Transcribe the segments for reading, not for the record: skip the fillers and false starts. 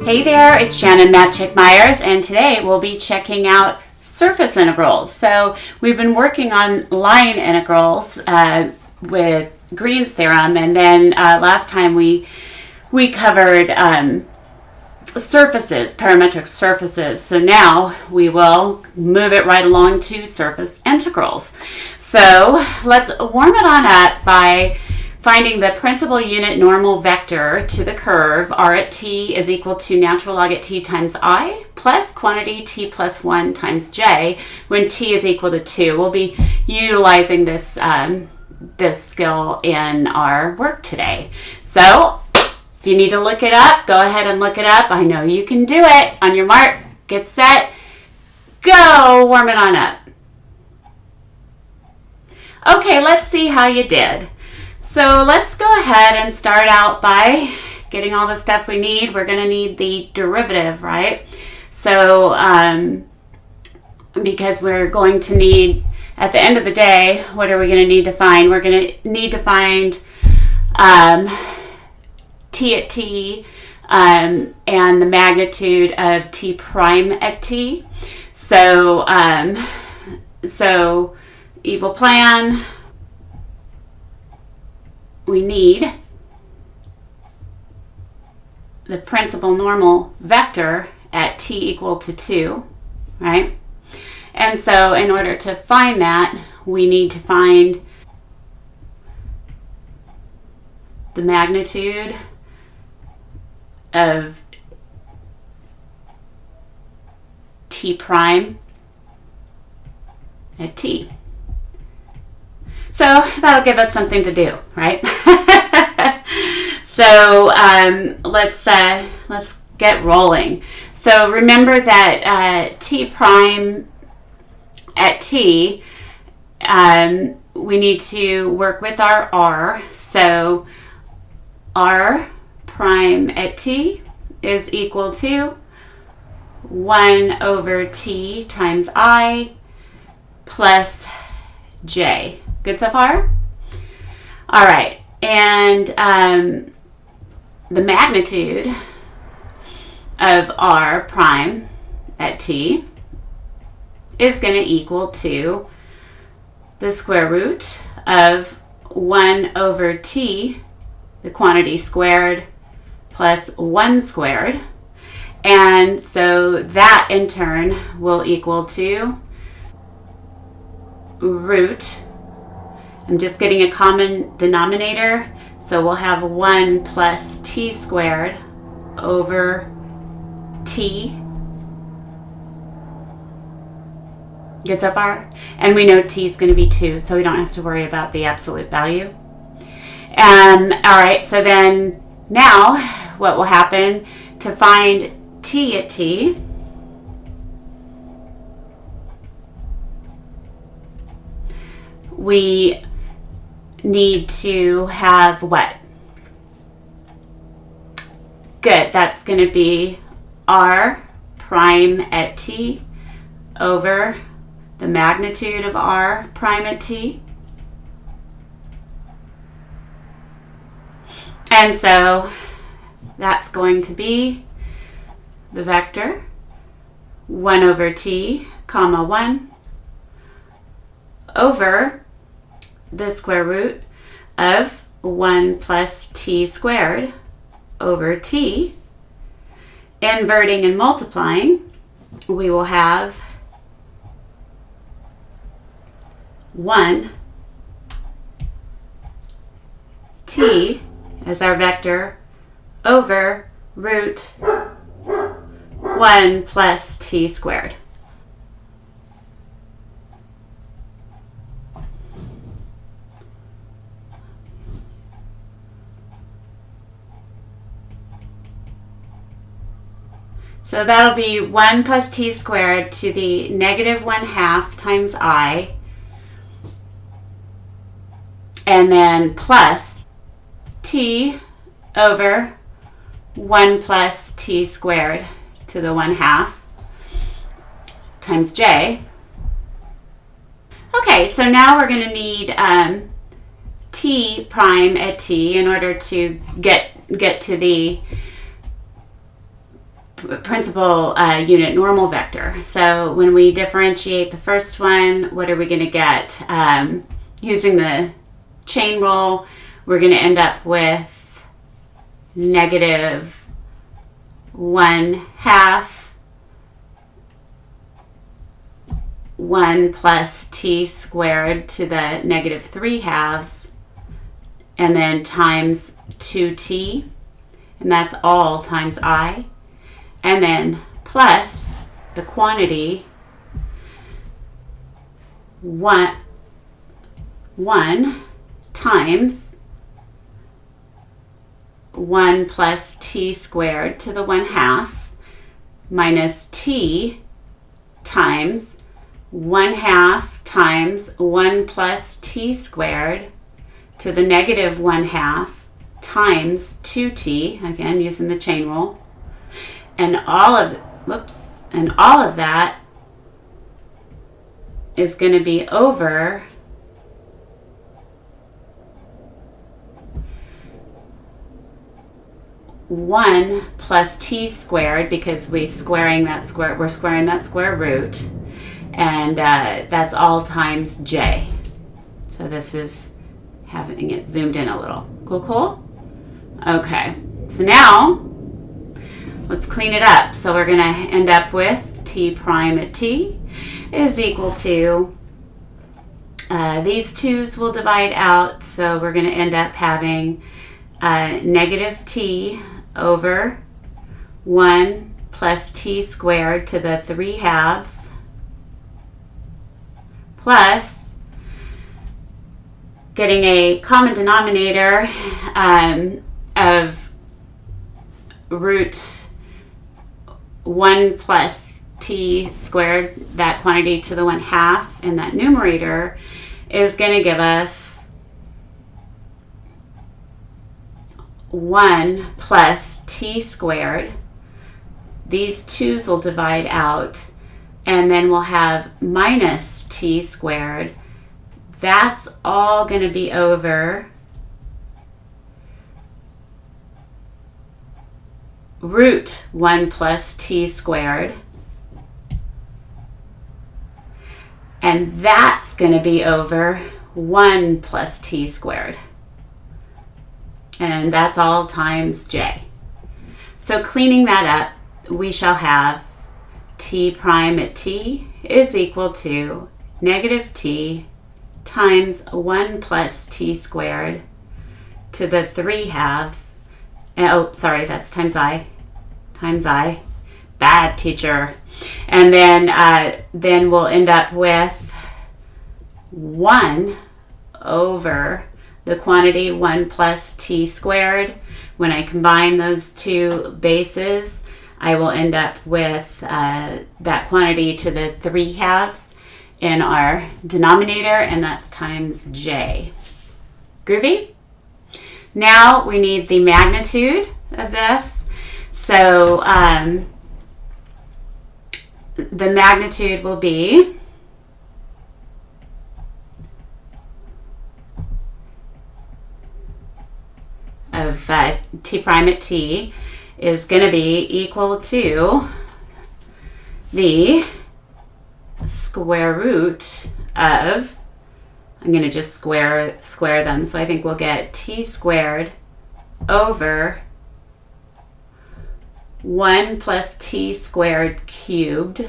Hey there, it's Shannon Matchick-Myers, and today we'll be checking out surface integrals. So we've been working on line integrals with Green's theorem, and then last time we covered surfaces, parametric surfaces. So now we will move it right along to surface integrals. So let's warm it on up by finding the principal unit normal vector to the curve r at t is equal to natural log at t times I plus quantity t plus 1 times j when t is equal to 2. We'll be utilizing this, this skill in our work today. So if you need to look it up, go ahead and look it up. I know you can do it. On your mark, get set, go, warm it on up. Okay, let's see how you did. So let's go ahead and start out by getting all the stuff we need. We're going to need the derivative, right? So because we're going to need, at the end of the day, what are we going to need to find? We're going to need to find t at t and the magnitude of t prime at t. So, so evil plan. We need the principal normal vector at t equal to 2, right? And so in order to find that, we need to find the magnitude of t prime at t. So that'll give us something to do, right? So let's get rolling. So remember that t prime at t, we need to work with our r. So r prime at t is equal to 1 over t times I plus j. Good so far? All right, and the magnitude of r prime at t is going to equal to the square root of 1 over t, the quantity squared, plus 1 squared. And so that in turn will equal to root, I'm just getting a common denominator, so we'll have 1 plus t squared over t. Good so far? And we know t is going to be 2, so we don't have to worry about the absolute value. All right, so then now what will happen to find t at t? We need to have what? Good, that's going to be r prime at t over the magnitude of r prime at t. And so that's going to be the vector 1 over t, comma 1 over the square root of 1 plus t squared over t. Inverting and multiplying, we will have 1 t as our vector over root 1 plus t squared. So that'll be 1 plus t squared to the negative 1/2 times I, and then plus t over 1 plus t squared to the 1/2 times j. Okay, so now we're going to need t prime at t in order to get to the principal unit normal vector. So when we differentiate the first one, what are we going to get? Using the chain rule, we're going to end up with negative 1/2 1 plus t squared to the negative 3/2, and then times 2t, and that's all times I, and then plus the quantity 1 times 1 plus t squared to the 1/2 minus t times 1/2 times 1 plus t squared to the negative 1/2 times 2t, again using the chain rule, and all of that is going to be over 1 plus t squared, because we're squaring that square root, and that's all times j. So this is having it zoomed in a little. Cool? Okay, so now let's clean it up. So we're going to end up with t prime at t is equal to, these 2's will divide out, so we're going to end up having negative t over 1 plus t squared to the 3/2 plus, getting a common denominator of root 1 plus t squared, that quantity to the 1/2, and that numerator is going to give us 1 plus t squared. These 2's will divide out, and then we'll have minus t squared. That's all going to be over root 1 plus t squared, and that's going to be over 1 plus t squared, and that's all times j. So cleaning that up, we shall have t prime at t is equal to negative t times 1 plus t squared to the 3/2. Oh, sorry, that's times I. Bad teacher. And then we'll end up with 1 over the quantity 1 plus t squared. When I combine those two bases, I will end up with that quantity to the 3/2 in our denominator, and that's times j. Groovy? Now we need the magnitude of this. So the magnitude will be of t prime at t is going to be equal to the square root of, I'm going to just square them, so I think we'll get t squared over 1 plus t squared cubed,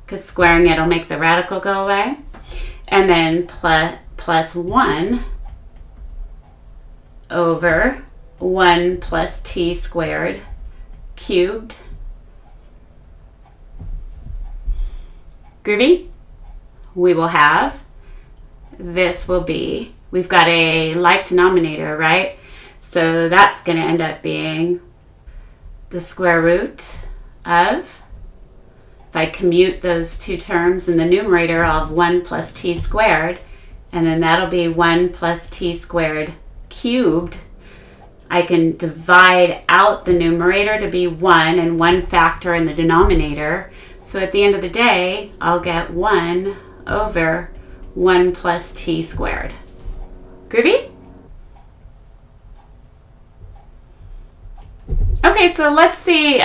because squaring it will make the radical go away, and then plus 1 over 1 plus t squared cubed. Groovy? We will have, this will be, we've got a like denominator, right? So that's going to end up being the square root of, if I commute those two terms in the numerator, I'll have 1 plus t squared, and then that'll be 1 plus t squared cubed. I can divide out the numerator to be 1 and 1 factor in the denominator. So at the end of the day, I'll get 1 over 1 plus t squared. Groovy? Okay, so let's see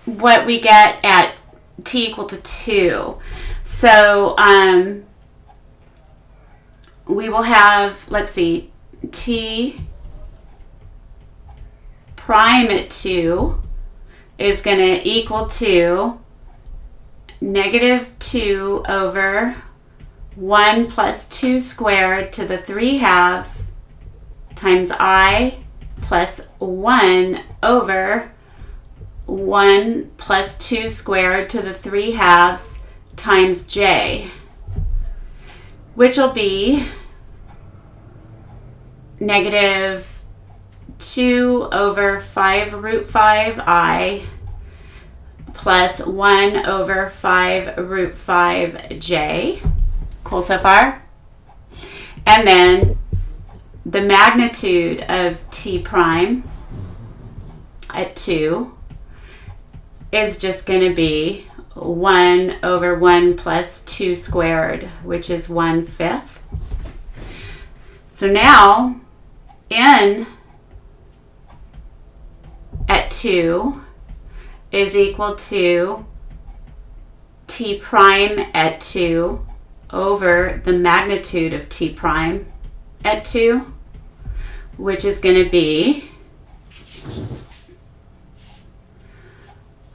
what we get at t equal to 2. So we will have, let's see, t prime at 2 is going to equal to negative 2 over 1 plus 2 squared to the 3 halves times I plus 1 over 1 plus 2 squared to the 3 halves times j, which will be negative 2 over 5 root 5 I plus 1 over 5 root 5 j. Cool so far? And then the magnitude of t prime at 2 is just going to be 1 over 1 plus 2 squared, which is 1/5. So now n at 2 is equal to t prime at 2 over the magnitude of t prime at 2, which is going to be,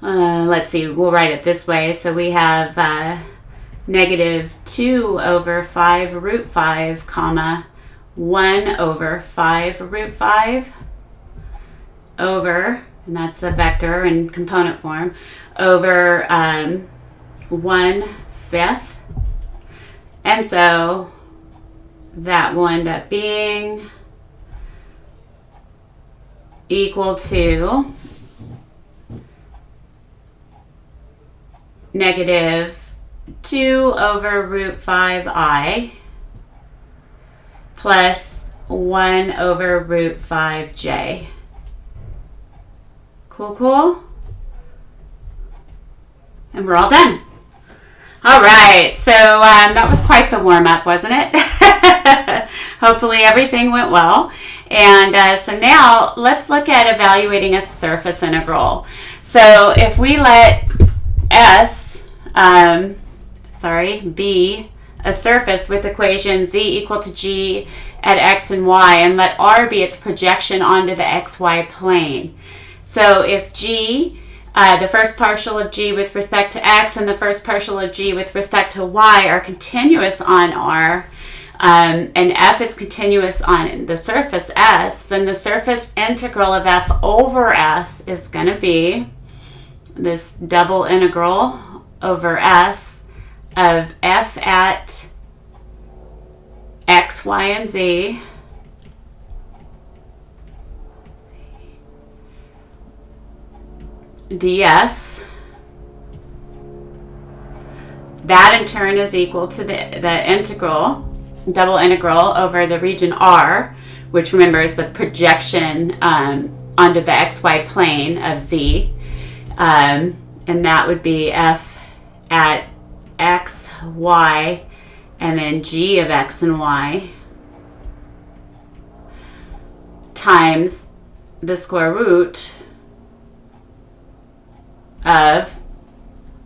let's see, we'll write it this way. So we have negative 2 over 5 root 5, comma, 1 over 5 root 5 over, and that's the vector in component form, over 1/5. And so that will end up being equal to negative 2 over root 5I plus 1 over root 5j. Cool, cool? And we're all done. All right, so that was quite the warm-up, wasn't it? Hopefully everything went well. And so now let's look at evaluating a surface integral. So if we let be a surface with equation z equal to g at x and y, and let r be its projection onto the xy plane. So if g, the first partial of g with respect to x and the first partial of g with respect to y are continuous on r, and f is continuous on the surface S, then the surface integral of f over S is going to be this double integral over S of f at x, y, and z ds. That in turn is equal to the integral, double integral over the region R, which remember is the projection onto the xy plane of z, and that would be f at x, y, and then g of x and y times the square root of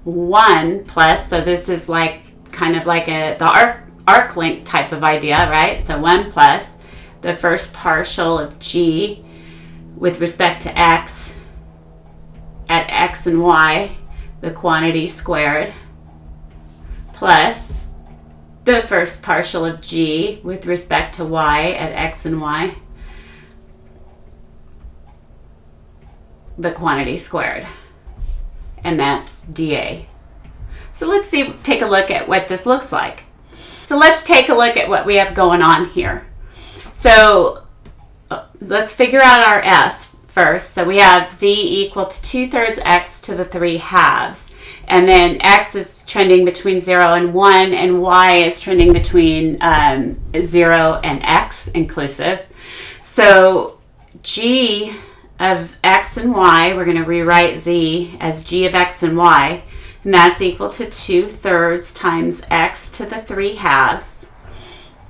1 plus, so this is like kind of like the arc length type of idea, right? So 1 plus the first partial of g with respect to x at x and y, the quantity squared, plus the first partial of g with respect to y at x and y, the quantity squared. And that's dA. So let's take a look at what this looks like. So let's take a look at what we have going on here. So let's figure out our S first. So we have z equal to 2/3 x to the 3 halves. And then x is trending between 0 and 1, and y is trending between 0 and x inclusive. So g of x and y, we're going to rewrite z as g of x and y, and that's equal to 2/3 times x to the 3 halves.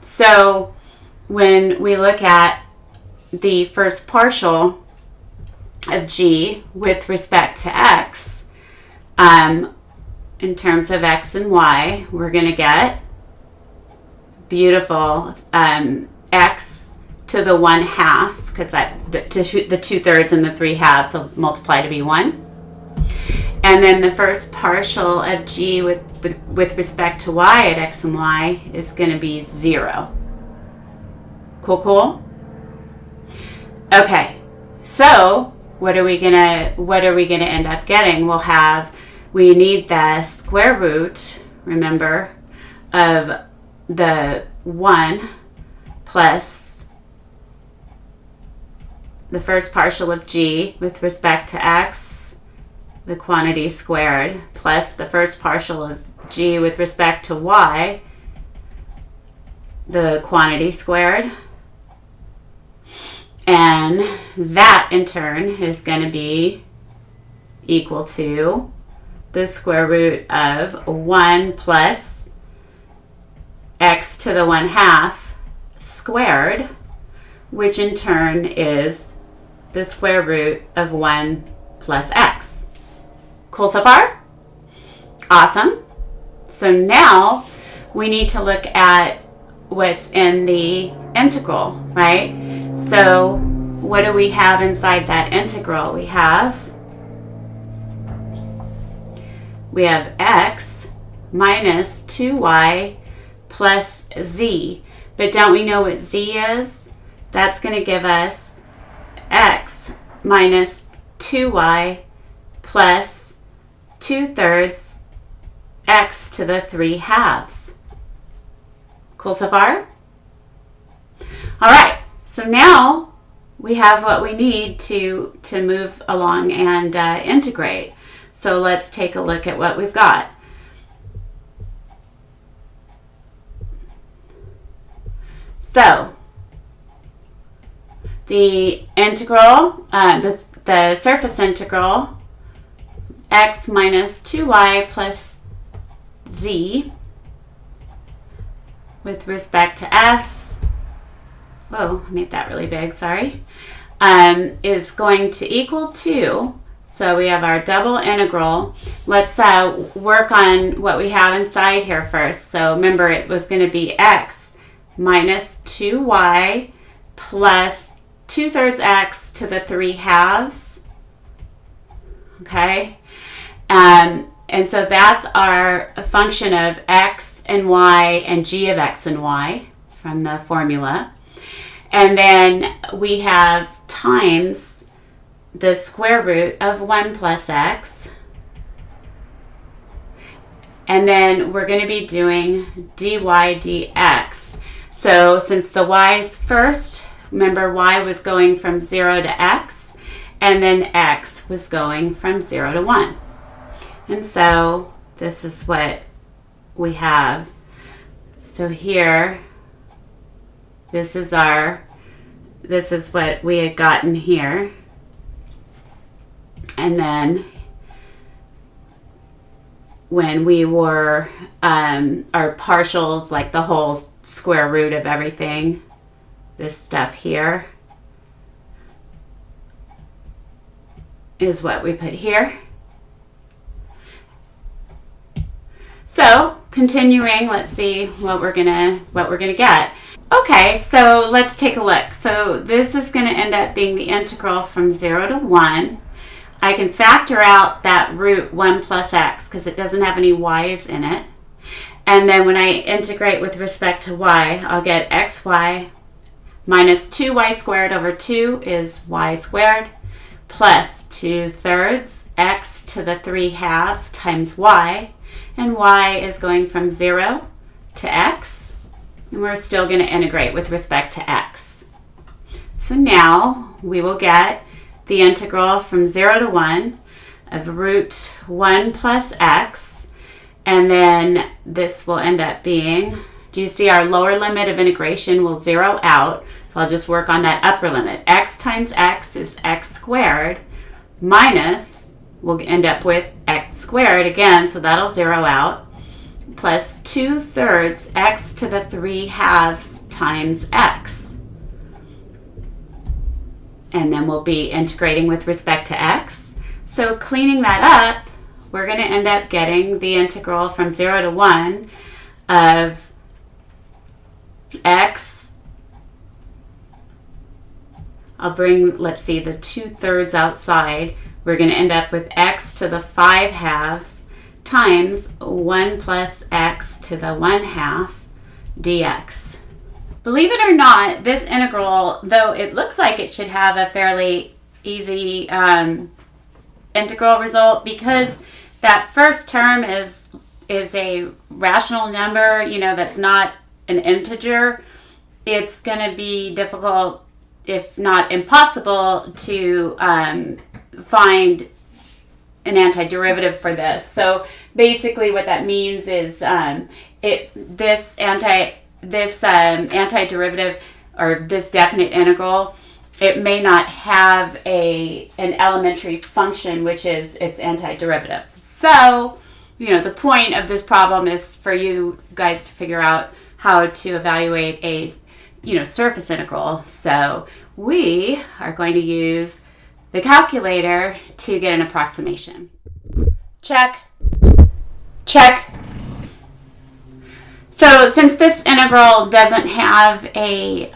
So when we look at the first partial of g with respect to x, in terms of x and y, we're going to get beautiful x to the 1/2, because the 2/3 and the 3/2 will multiply to be 1. And then the first partial of g with respect to y at x and y is going to be 0. Cool? Okay, so what are we gonna end up getting? We need the square root, remember, of the 1 plus the first partial of g with respect to x, the quantity squared, plus the first partial of g with respect to y, the quantity squared. And that in turn is going to be equal to the square root of 1 plus x to the 1/2 squared, which in turn is the square root of 1 plus x. Cool so far? Awesome. So now we need to look at what's in the integral, right? So what do we have inside that integral? We have x minus 2y plus z. But don't we know what z is? That's going to give us x minus 2y plus 2/3 x to the 3/2. Cool so far? All right, so now we have what we need to move along and integrate. So let's take a look at what we've got. So the integral, the surface integral, x minus 2y plus z with respect to s, whoa, I made that really big, sorry, is going to equal to, so we have our double integral. Let's work on what we have inside here first. So remember, it was going to be x minus 2y plus 2/3 x to the 3/2. Okay? And so that's our function of x and y and g of x and y from the formula. And then we have times the square root of 1 plus x. And then we're going to be doing dy dx. So since the y's first, remember y was going from 0 to x, and then x was going from 0 to 1. And so this is what we have. So here, this is what we had gotten here. And then when we were, our partials, like the whole square root of everything, this stuff here is what we put here. So continuing, let's see what we're gonna get. Okay, so let's take a look. So this is gonna end up being the integral from 0 to 1. I can factor out that root 1 plus x because it doesn't have any y's in it. And then when I integrate with respect to y, I'll get xy minus 2y squared over 2 is y squared plus 2/3 x to the 3/2 times y. And y is going from 0 to x. And we're still going to integrate with respect to x. So now we will get the integral from 0 to 1 of root 1 plus x. And then this will end up being, do you see our lower limit of integration will zero out? So I'll just work on that upper limit. X times x is x squared minus, we'll end up with x squared again, so that'll zero out, plus 2/3 x to the 3/2 times x. And then we'll be integrating with respect to x. So cleaning that up, we're going to end up getting the integral from 0 to 1 of x. I'll bring, let's see, the 2/3 outside. We're going to end up with x to the 5/2 times 1 plus x to the 1/2 dx. Believe it or not, this integral, though it looks like it should have a fairly easy integral result, because that first term is a rational number, you know, that's not an integer. It's going to be difficult, if not impossible, to find an antiderivative for this. So basically what that means is this antiderivative, or this definite integral, it may not have an elementary function, which is its antiderivative. So, you know, the point of this problem is for you guys to figure out how to evaluate a, you know, surface integral. So we are going to use the calculator to get an approximation. Check. Check. So since this integral doesn't have I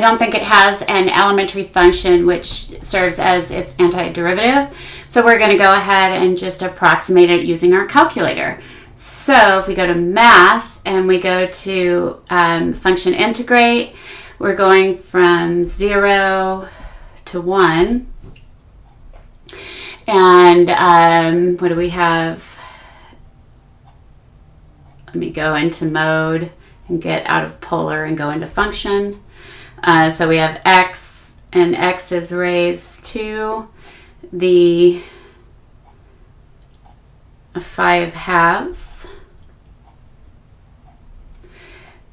don't think it has an elementary function which serves as its antiderivative, so we're going to go ahead and just approximate it using our calculator. So if we go to math and we go to function integrate, we're going from 0 to 1. And what do we have? Let me go into mode and get out of polar and go into function. So we have x, and x is raised to the 5/2.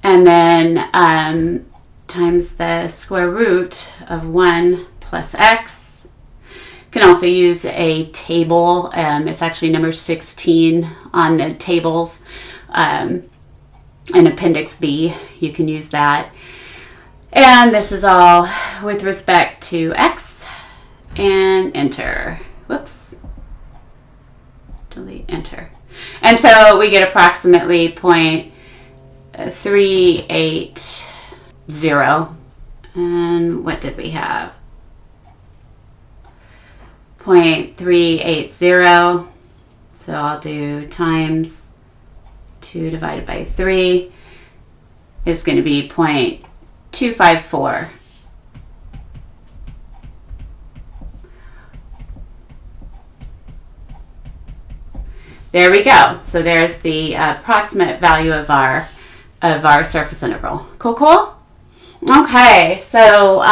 And then times the square root of 1 plus x. You can also use a table. It's actually number 16 on the tables. In Appendix B, you can use that. And this is all with respect to x, and enter. Whoops. Delete, enter. And so we get approximately 0.380. And what did we have? 0.380. So I'll do times 2 divided by 3 is going to be 0.254. There we go. So there's the approximate value of our surface integral. Cool, cool? Okay, so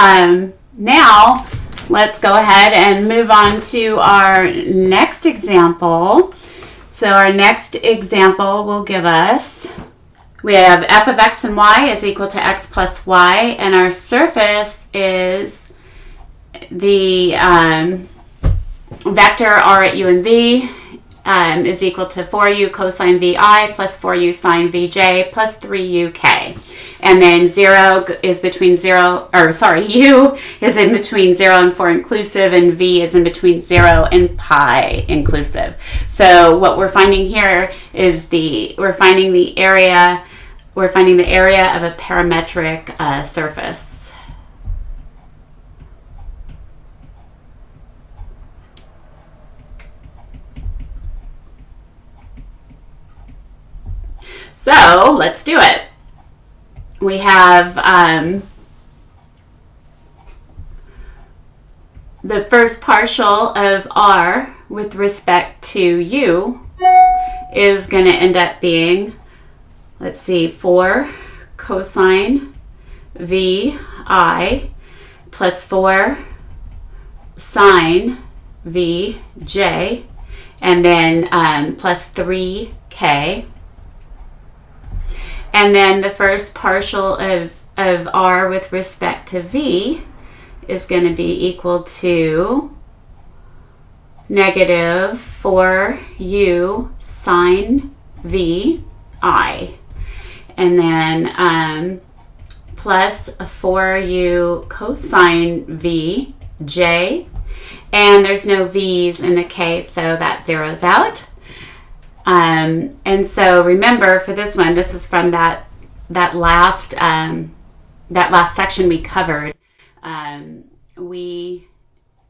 now let's go ahead and move on to our next example. So our next example will give us, we have f of x and y is equal to x plus y, and our surface is the vector r at u and v is equal to 4u cosine vi plus 4u sine vj plus 3uk. And then u is in between 0 and 4 inclusive, and v is in between 0 and pi inclusive. So what we're finding here is we're finding the area of a parametric surface. So let's do it. We have the first partial of r with respect to u is going to end up being, let's see, 4 cosine vi plus 4 sine vj, and then plus 3k. And then the first partial of r with respect to v is going to be equal to negative 4u sine vi, and then plus 4u cosine vj, And there's no v's in the case, so that zeroes out. And so remember, for this one, this is from that last section we covered. We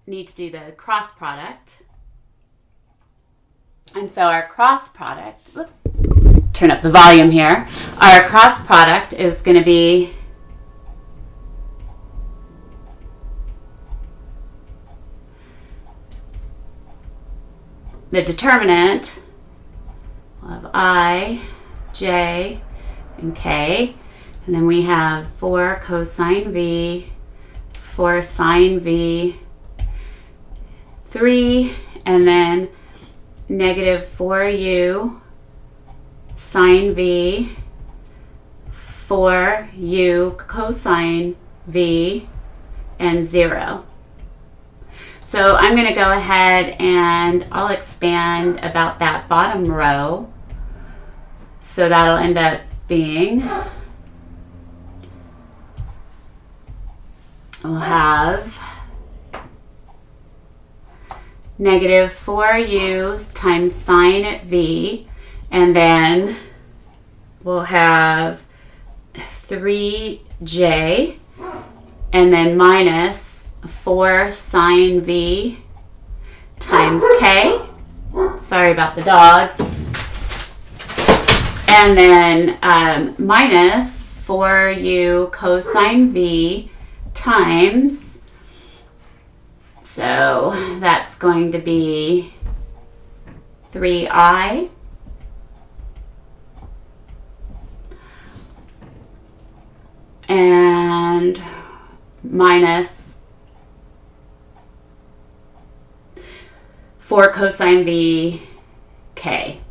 need to do the cross product. And so our cross product, turn up the volume here. Our cross product is going to be the determinant of I, J, and K. And then we have 4 cosine V, 4 sine V, 3, and then negative 4u sine V, 4u cosine V, and 0. So I'm going to go ahead and I'll expand about that bottom row. So that'll end up being, we'll have negative 4u times sine V, and then we'll have 3j, and then minus 4 sine V times k. Sorry about the dogs. And then minus 4u cosine V times, so that's going to be 3i and minus 4 cosine V k.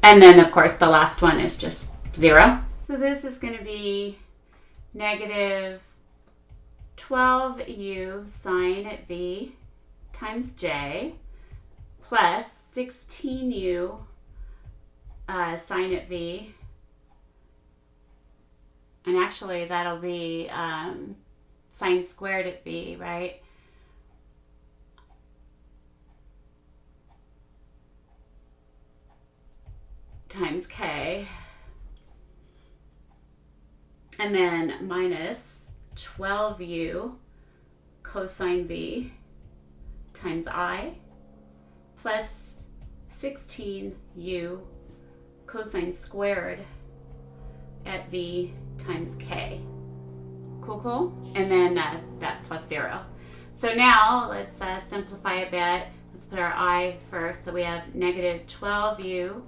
And then, of course, the last one is just 0. So this is going to be negative 12u sine V times j plus 16u sine V. And actually, that'll be sine squared at V, right? Times k, and then minus 12u cosine V times I plus 16u cosine squared at V times k. Cool? And then that plus 0. So now let's simplify a bit. Let's put our I first. So we have negative 12u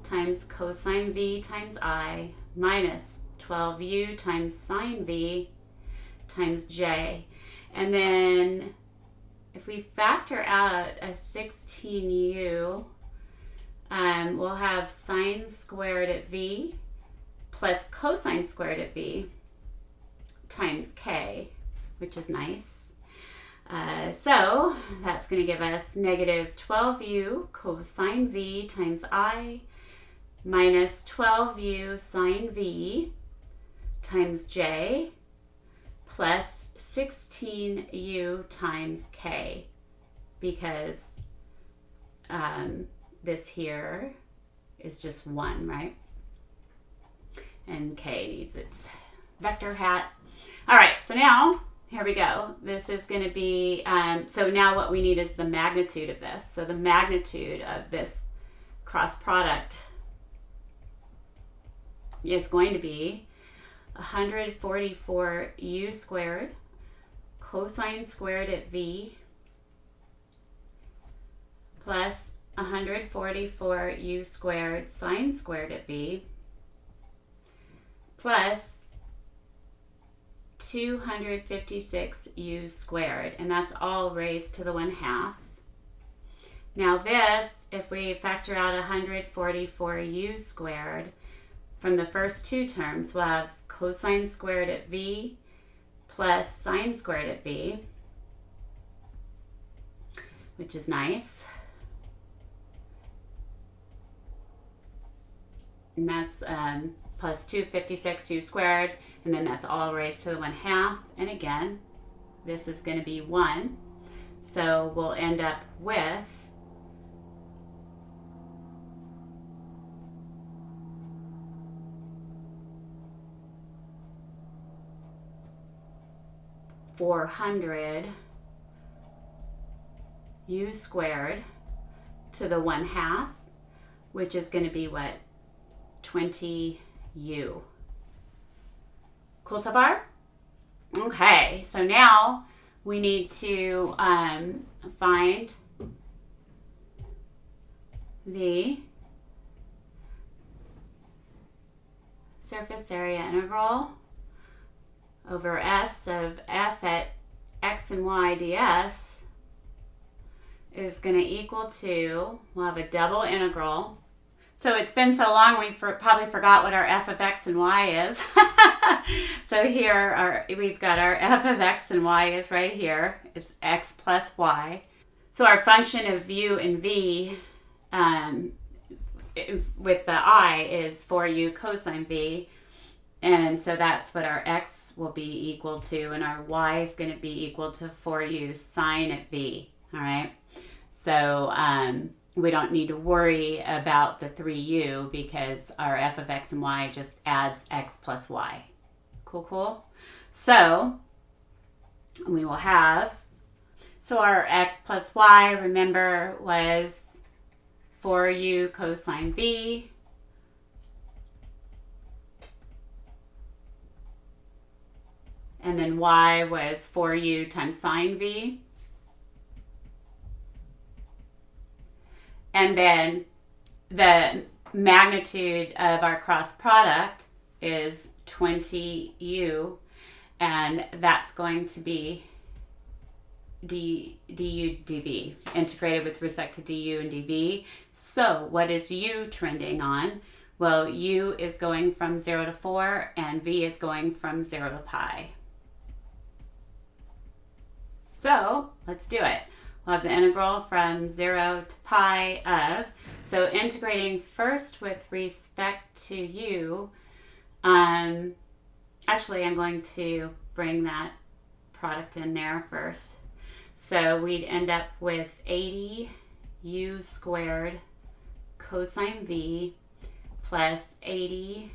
times cosine V times I minus 12u times sine V times j. And then if we factor out a 16u, we'll have sine squared at V plus cosine squared at V times k, which is nice. So that's going to give us negative 12u cosine V times I minus 12u sine V times j plus 16u times k, because this here is just 1, right? And k needs its vector hat. All right, so now here we go. This is going to be, so now what we need is the magnitude of this. So the magnitude of this cross product is going to be 144u squared cosine squared at V plus 144u squared sine squared at V plus 256u squared, and that's all raised to the 1/2. Now this, if we factor out 144u squared, from the first two terms, we'll have cosine squared at V plus sine squared at V, which is nice. And that's plus 256u squared, and then that's all raised to the 1/2. And again, this is going to be 1. So we'll end up with 400 u squared to the 1/2, which is going to be what? 20u. Cool so far? Okay, so now we need to find the surface area integral over S of f at x and y ds is going to equal to, we'll have a double integral. So it's been so long we probably forgot what our f of x and y is. So here we've got our f of x and y is right here. It's x plus y. So our function of u and v with the I is 4u cosine v. And so that's what our x will be equal to, and our y is going to be equal to 4u sine at v. All right. So we don't need to worry about the 3u because our f of x and y just adds x plus y. Cool, cool. So we will have, so our x plus y, remember, was 4u cosine v. And then y was 4u times sine v. And then the magnitude of our cross product is 20u, and that's going to be du dv, integrated with respect to du and dv. So what is u trending on? Well, u is going from 0 to 4, and v is going from 0 to pi. So let's do it. We'll have the integral from 0 to pi of, so integrating first with respect to u, actually I'm going to bring that product in there first. So we'd end up with 80 u squared cosine v plus 80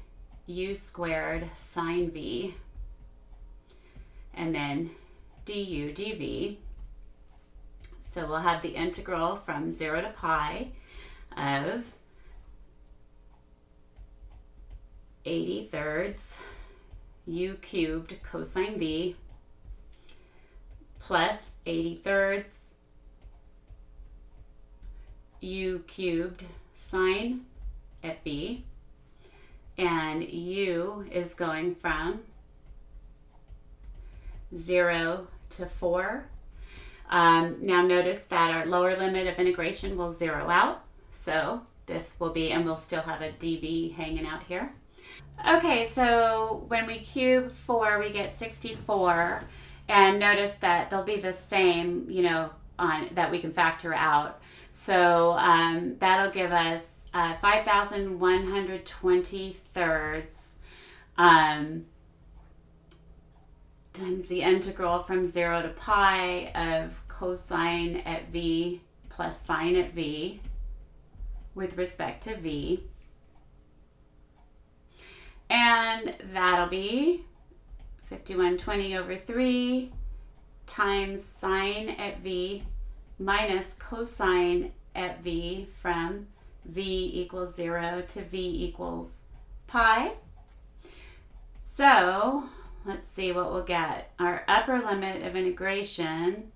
u squared sine v, and then du dv. So we'll have the integral from 0 to pi of 80 thirds u cubed cosine v plus 80 thirds u cubed sine at v, and u is going from 0 to 4. Now notice that our lower limit of integration will zero out. So this will be, and we'll still have a dv hanging out here. Okay, so when we cube 4, we get 64. And notice that they'll be the same, you know, on that we can factor out. So that'll give us 5,120 thirds times the integral from 0 to pi of cosine at v plus sine at v with respect to v. And that'll be 5120 over 3 times sine at v minus cosine at v from v equals 0 to v equals pi. So let's see what we'll get. Our upper limit of integration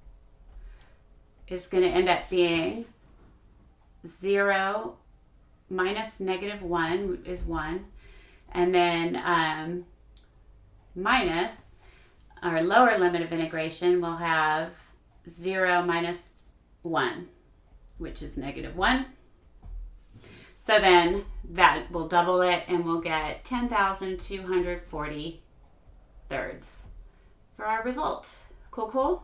is going to end up being 0 minus negative 1 is 1. And then minus our lower limit of integration, we'll have 0 minus 1, which is negative 1. So then that will double it, and we'll get 10,240 thirds for our result. Cool, cool.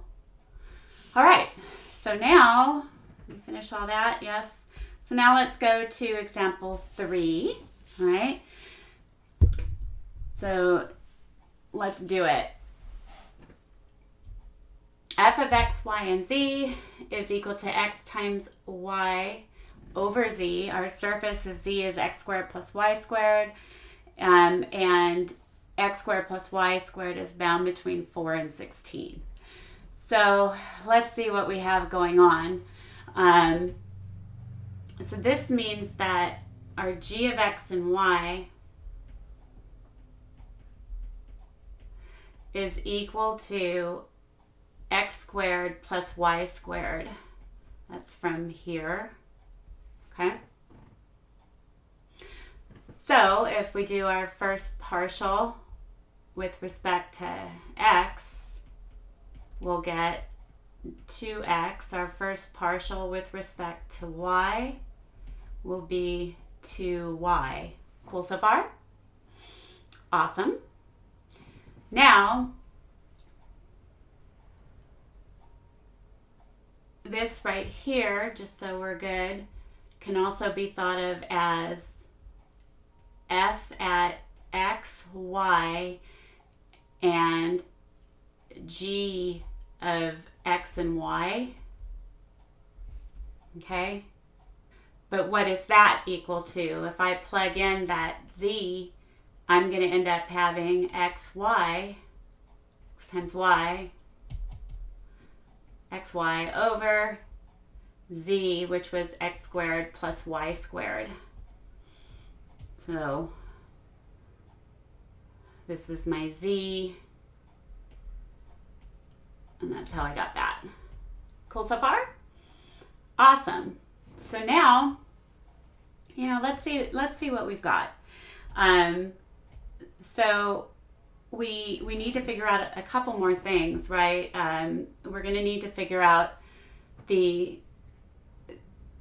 All right, so now we finish all that, yes. So now let's go to example 3, all right? So let's do it. F of x, y, and z is equal to x times y over z. Our surface is z is x squared plus y squared. And x squared plus y squared is bound between 4 and 16. So let's see what we have going on. So this means that our g of x and y is equal to x squared plus y squared. That's from here, okay? So if we do our first partial with respect to x, we'll get 2x. Our first partial with respect to y will be 2y. Cool so far? Awesome. Now, this right here, just so we're good, can also be thought of as f at x, y, and g of x and y. Okay? But what is that equal to? If I plug in that z, I'm going to end up having xy, x times y, xy over z, which was x squared plus y squared. So this was my z, and that's how I got that. Cool so far? Awesome. So now, let's see what we've got. So we need to figure out a couple more things, right? We're going to need to figure out we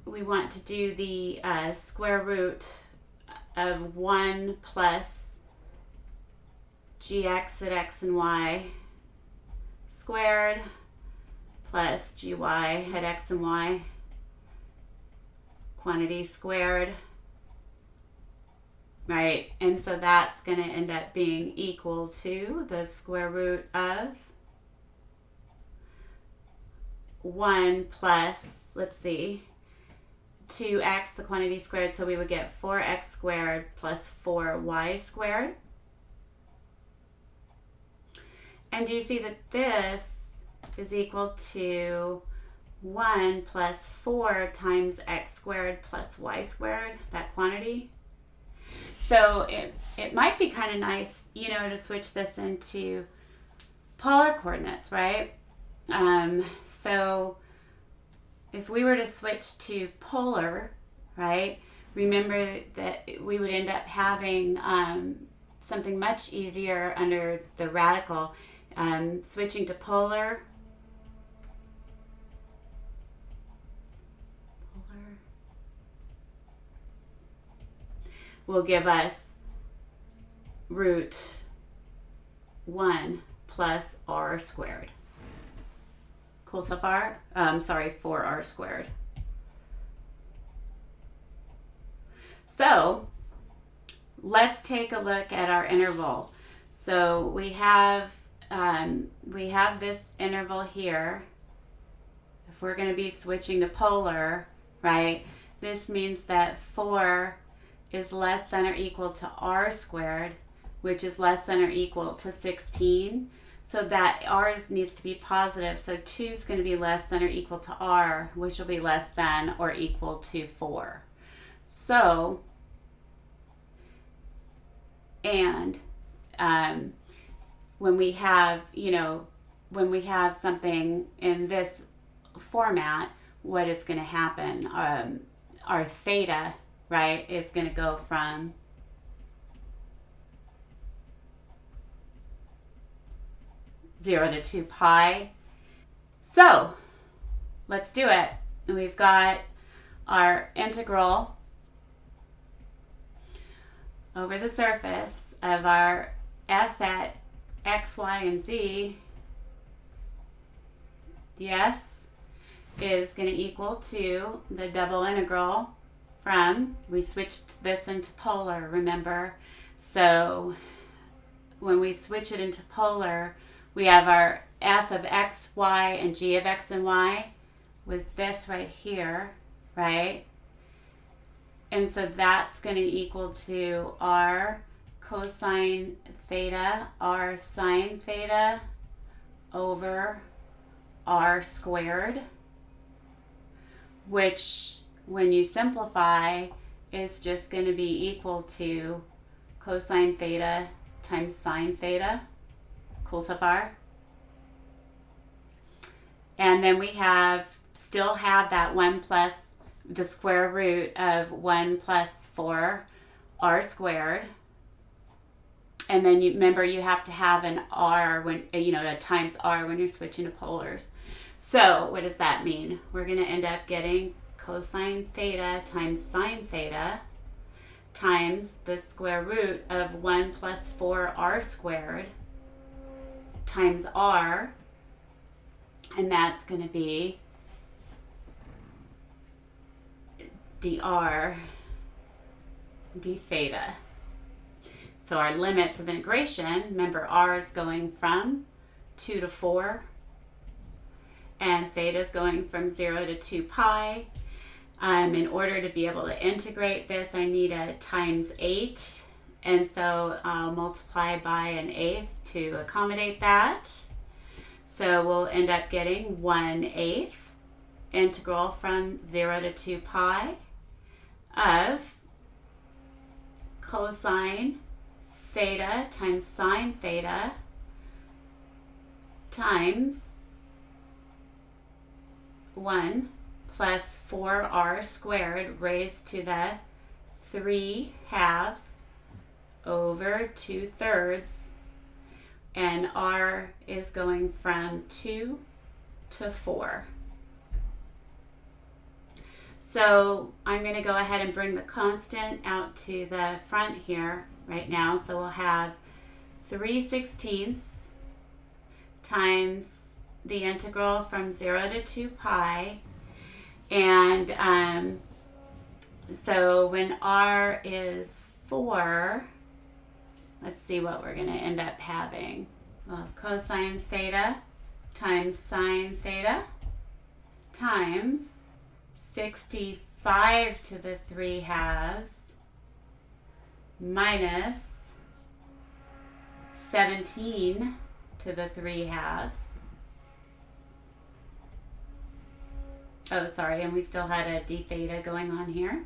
want to do the square root of 1 plus gx at x and y squared plus gy at x and y quantity squared, right? And so that's going to end up being equal to the square root of 1 plus, let's see, 2x, the quantity squared, so we would get 4x squared plus 4y squared. And do you see that this is equal to 1 plus 4 times x squared plus y squared, that quantity? So it might be kind of nice, to switch this into polar coordinates, right? So if we were to switch to polar, right, remember that we would end up having something much easier under the radical. Switching to polar will give us root 1 plus r squared. Cool so far? 4r squared. So let's take a look at our interval. So we have this interval here. If we're going to be switching to polar, right, this means that 4 is less than or equal to r squared, which is less than or equal to 16. So that r needs to be positive. So 2 is going to be less than or equal to r, which will be less than or equal to 4. So, and when we have something in this format, what is going to happen? Our theta, right, is going to go from 0 to 2 pi. So let's do it. We've got our integral over the surface of our f at x, y, and z, yes, is going to equal to the double integral from, we switched this into polar, remember? So when we switch it into polar, we have our f of x, y, and g of x and y was this right here, right? And so that's going to equal to r cosine theta, r sine theta over r squared, which when you simplify is just going to be equal to cosine theta times sine theta. Cool so far? And then we still have that 1 plus the square root of 1 plus 4 r squared. And then remember you have to have an r when, a times r when you're switching to polars. So what does that mean? We're going to end up getting cosine theta times sine theta times the square root of 1 plus 4 r squared times r, and that's going to be dr d theta. So our limits of integration, remember r is going from 2 to 4, and theta is going from 0 to 2 pi. In order to be able to integrate this, I need a times 8, and so I'll multiply by an eighth to accommodate that. So we'll end up getting 1/8 integral from 0 to 2 pi of cosine theta times sine theta times 1 plus 4r squared raised to the 3/2 over 2/3, and r is going from 2 to 4. So I'm going to go ahead and bring the constant out to the front here right now. So we'll have 3/16 times the integral from 0 to 2 pi. And so when r is 4, let's see what we're going to end up having. We'll have cosine theta times sine theta times 65 to the 3/2 minus 17 to the 3/2. Oh, sorry, and we still had a d theta going on here.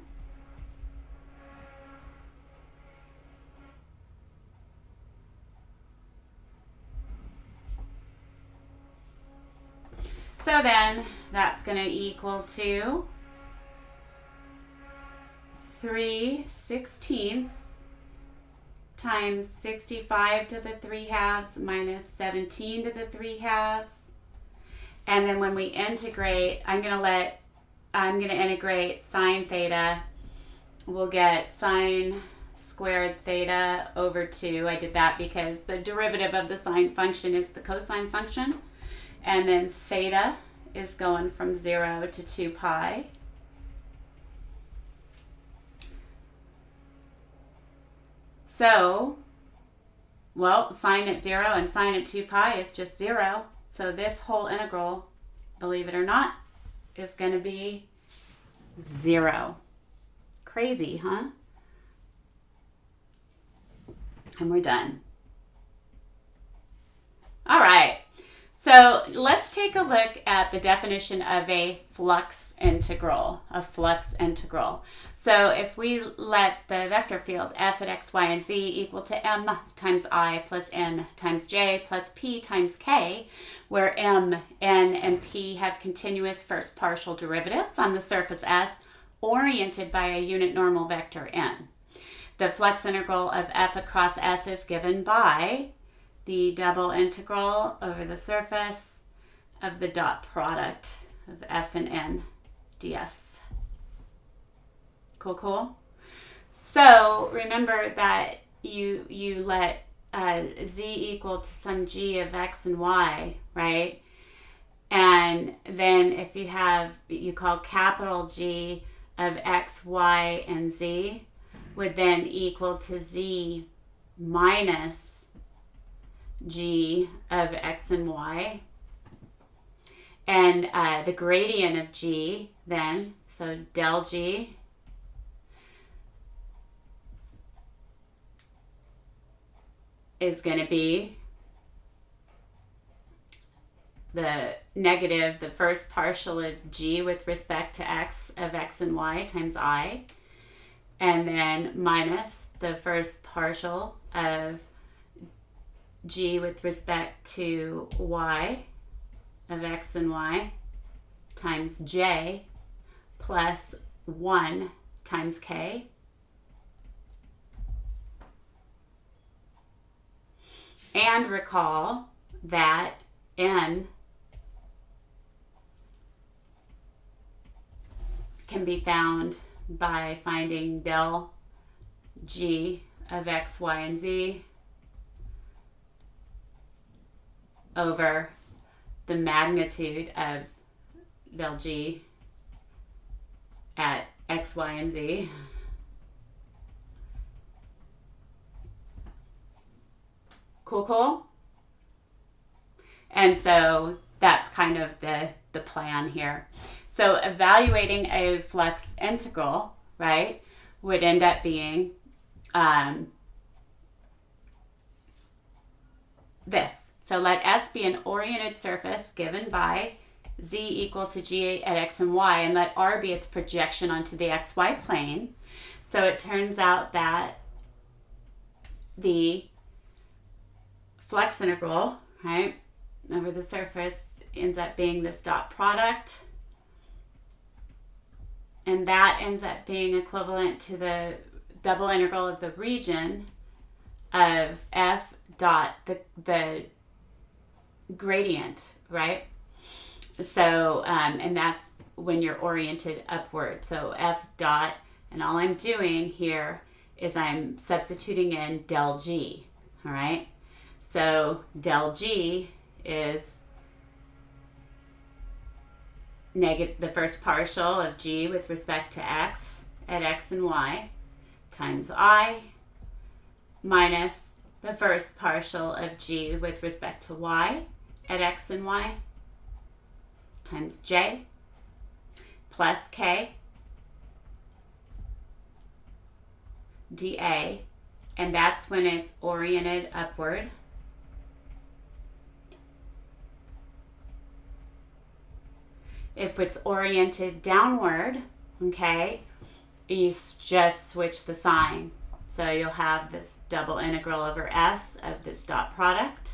So then that's going to equal to 3/16 times 65 to the 3/2 minus 17 to the 3/2. And then when we integrate, I'm going to integrate sine theta. We'll get sine squared theta over 2. I did that because the derivative of the sine function is the cosine function. And then theta is going from 0 to 2 pi. So, well, sine at 0 and sine at 2 pi is just 0. So this whole integral, believe it or not, is going to be 0. Crazy, huh? And we're done. All right. So let's take a look at the definition of a flux integral, So if we let the vector field f at x, y, and z equal to m times I plus n times j plus p times k, where m, n, and p have continuous first partial derivatives on the surface S oriented by a unit normal vector n. The flux integral of f across S is given by the double integral over the surface of the dot product of f and n ds. Cool? So remember that you let z equal to some g of x and y, right? And then if you call capital G of x, y, and z would then equal to z minus G of X and Y. And the gradient of G then, so del G is going to be the first partial of G with respect to X of X and Y times I, and then minus the first partial of G with respect to Y of X and Y times J plus 1 times K. And recall that N can be found by finding del G of X, Y, and Z over the magnitude of del G at X, Y, and Z. Cool? And so that's kind of the plan here. So evaluating a flux integral, right, would end up being this. So let S be an oriented surface given by Z equal to G at X and Y, and let R be its projection onto the XY plane. So it turns out that the flux integral, right, over the surface ends up being this dot product, and that ends up being equivalent to the double integral of the region of F dot the gradient, right? So, and that's when you're oriented upward. So F dot, and all I'm doing here is I'm substituting in del G, all right? So del G is the first partial of G with respect to X at X and Y times I minus the first partial of G with respect to Y at X and Y times J plus K dA, and that's when it's oriented upward. If it's oriented downward, okay, you just switch the sign. So you'll have this double integral over S of this dot product.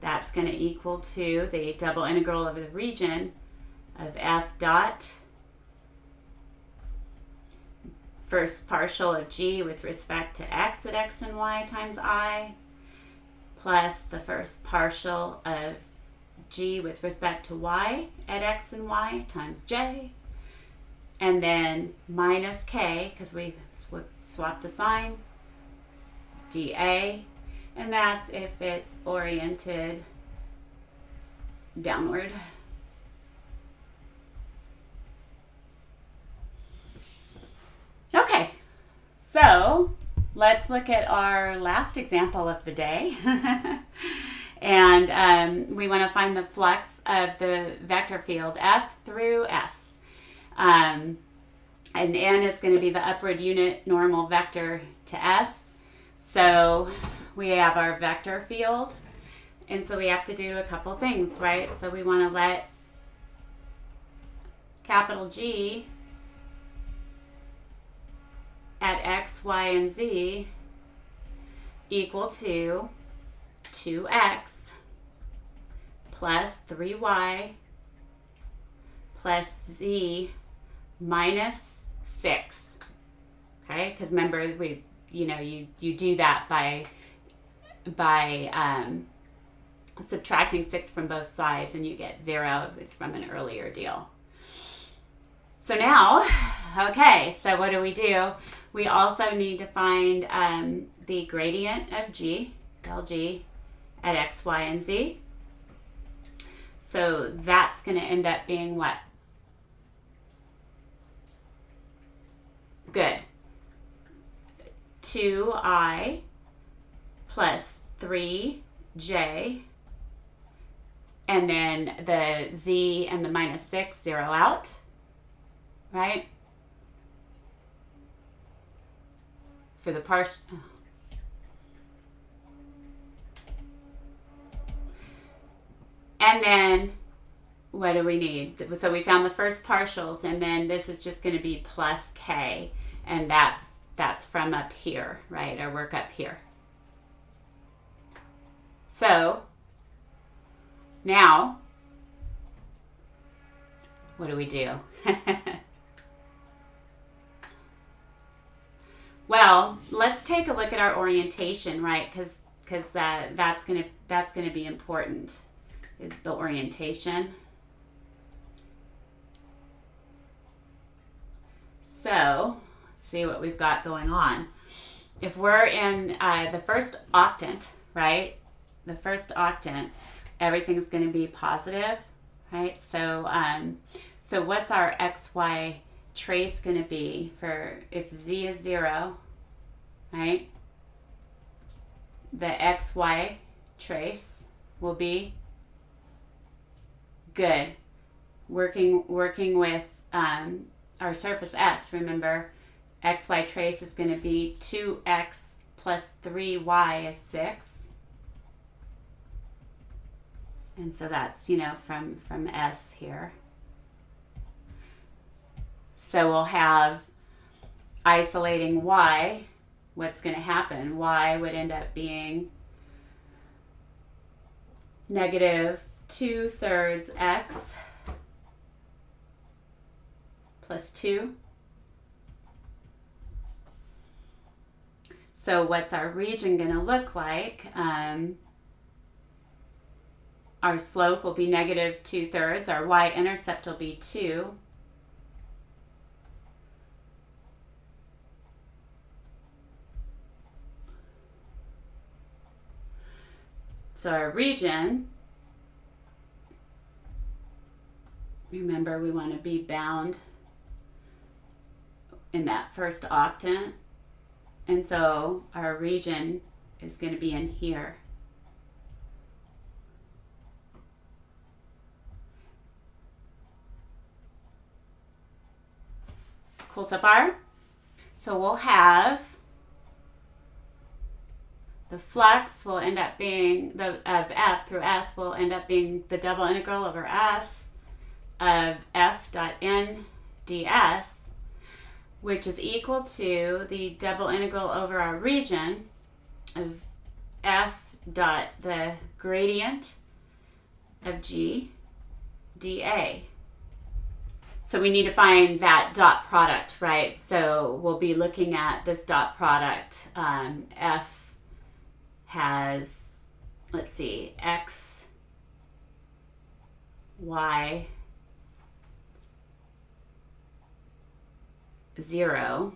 That's going to equal to the double integral over the region of F dot first partial of G with respect to X at X and Y times I plus the first partial of G with respect to Y at X and Y times J, and then minus K, because we swap the sign, dA, and that's if it's oriented downward. Okay, so let's look at our last example of the day. And we want to find the flux of the vector field F through S. And N is going to be the upward unit normal vector to S. So we have our vector field. And so we have to do a couple things, right? So we want to let capital G at X, Y, and Z equal to 2x plus 3y plus z minus 6. Okay, because remember you do that by subtracting 6 from both sides, and you get 0. It's from an earlier deal. So now, okay, so what do? We also need to find the gradient of G, del G, at X, Y, and Z. So that's going to end up being what? Good. 2I plus 3j, and then the z and the minus 6 zero out, right? For the partial. And then what do we need? So we found the first partials, and then this is just going to be plus k, and that's from up here, right? Our work up here. So now, what do? Well, let's take a look at our orientation, right? Because that's gonna be important. Is the orientation. So, let's see what we've got going on. If we're in the first octant, right? The first octant, everything's going to be positive, right? So, so what's our XY trace going to be for if Z is 0, right? The XY trace will be good. Working with our surface S, remember, XY trace is going to be 2x plus 3y is 6. And so that's, from S here. So we'll have isolating y. What's going to happen? Y would end up being negative 2/3 x plus 2. So what's our region going to look like? Our slope will be negative 2/3. Our y-intercept will be 2. So our region, remember we want to be bound in that first octant. And so our region is going to be in here. Cool so far? So we'll have the flux will end up being of f through s will end up being the double integral over s of f dot n ds, which is equal to the double integral over our region of f dot the gradient of g dA. So we need to find that dot product, right? So we'll be looking at this dot product. F has, let's see, x, y, 0,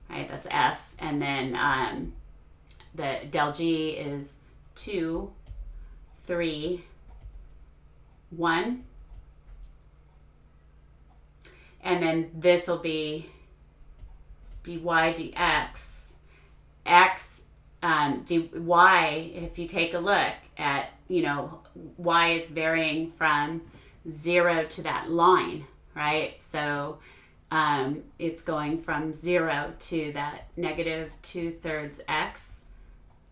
right? That's F, and then the del G is 2, 3, 1, and then this will be dy dx. X, dy, if you take a look at, y is varying from 0 to that line, right? So it's going from 0 to that negative 2/3 x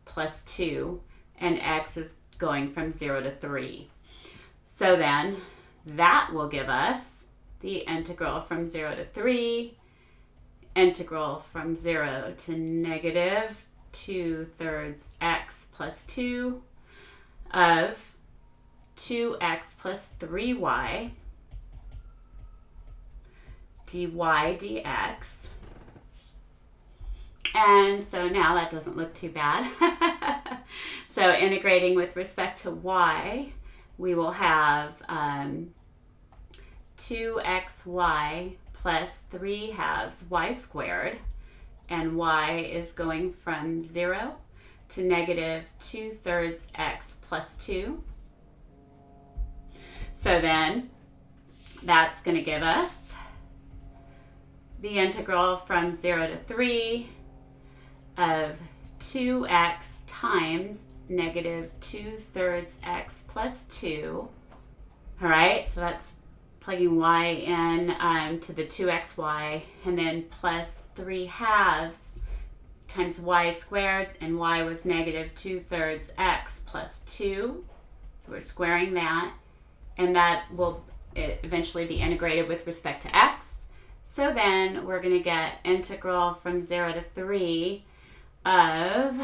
plus 2, and x is going from 0 to 3. So then that will give us the integral from 0 to 3, integral from 0 to negative 2/3 x plus 2 of 2x plus 3y dy dx. And so now that doesn't look too bad. So integrating with respect to y, we will have 2xy plus 3/2 y squared, and y is going from 0 to negative 2/3 x plus 2. So then that's going to give us the integral from 0 to 3 of 2x times negative 2/3 x plus 2. All right, so that's plugging y in to the 2xy, and then plus 3/2 times y squared, and y was negative 2/3 x plus 2. So we're squaring that, and that will eventually be integrated with respect to x. So then we're going to get integral from 0 to 3 of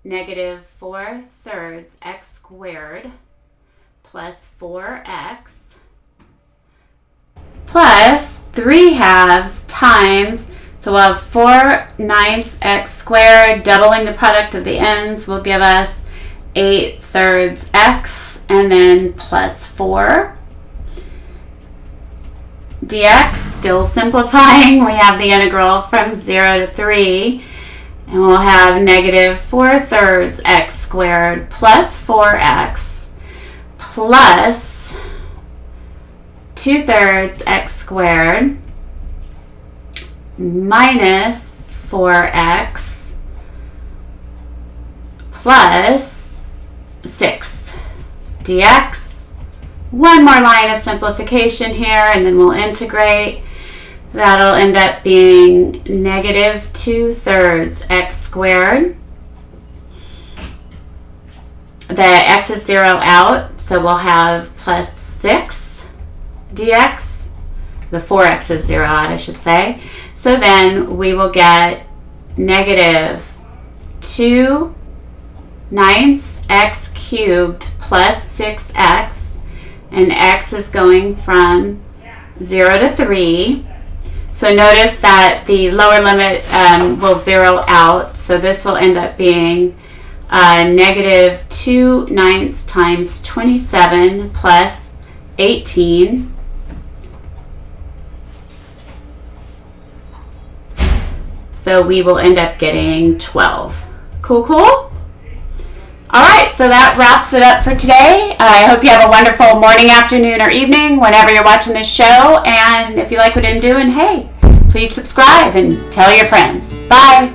negative 4/3 x squared plus 4x plus 3/2 times, so we'll have 4/9 x squared, doubling the product of the ends will give us 8/3 x, and then plus 4 dx. Still simplifying, we have the integral from 0 to 3, and we'll have negative 4/3 x squared plus 4x plus 2/3 x squared minus 4x plus 6 dx. One more line of simplification here, and then we'll integrate. That'll end up being negative 2/3 x squared. The x is 0 out, so we'll have plus 6 dx. The 4x is 0 out, I should say. So then we will get negative 2/9 x cubed plus 6x, and x is going from 0 to 3. So notice that the lower limit will 0 out, so this will end up being negative 2/9 times 27 plus 18. So we will end up getting 12. Cool, cool? All right, so that wraps it up for today. I hope you have a wonderful morning, afternoon, or evening whenever you're watching this show. And if you like what I'm doing, hey, please subscribe and tell your friends. Bye.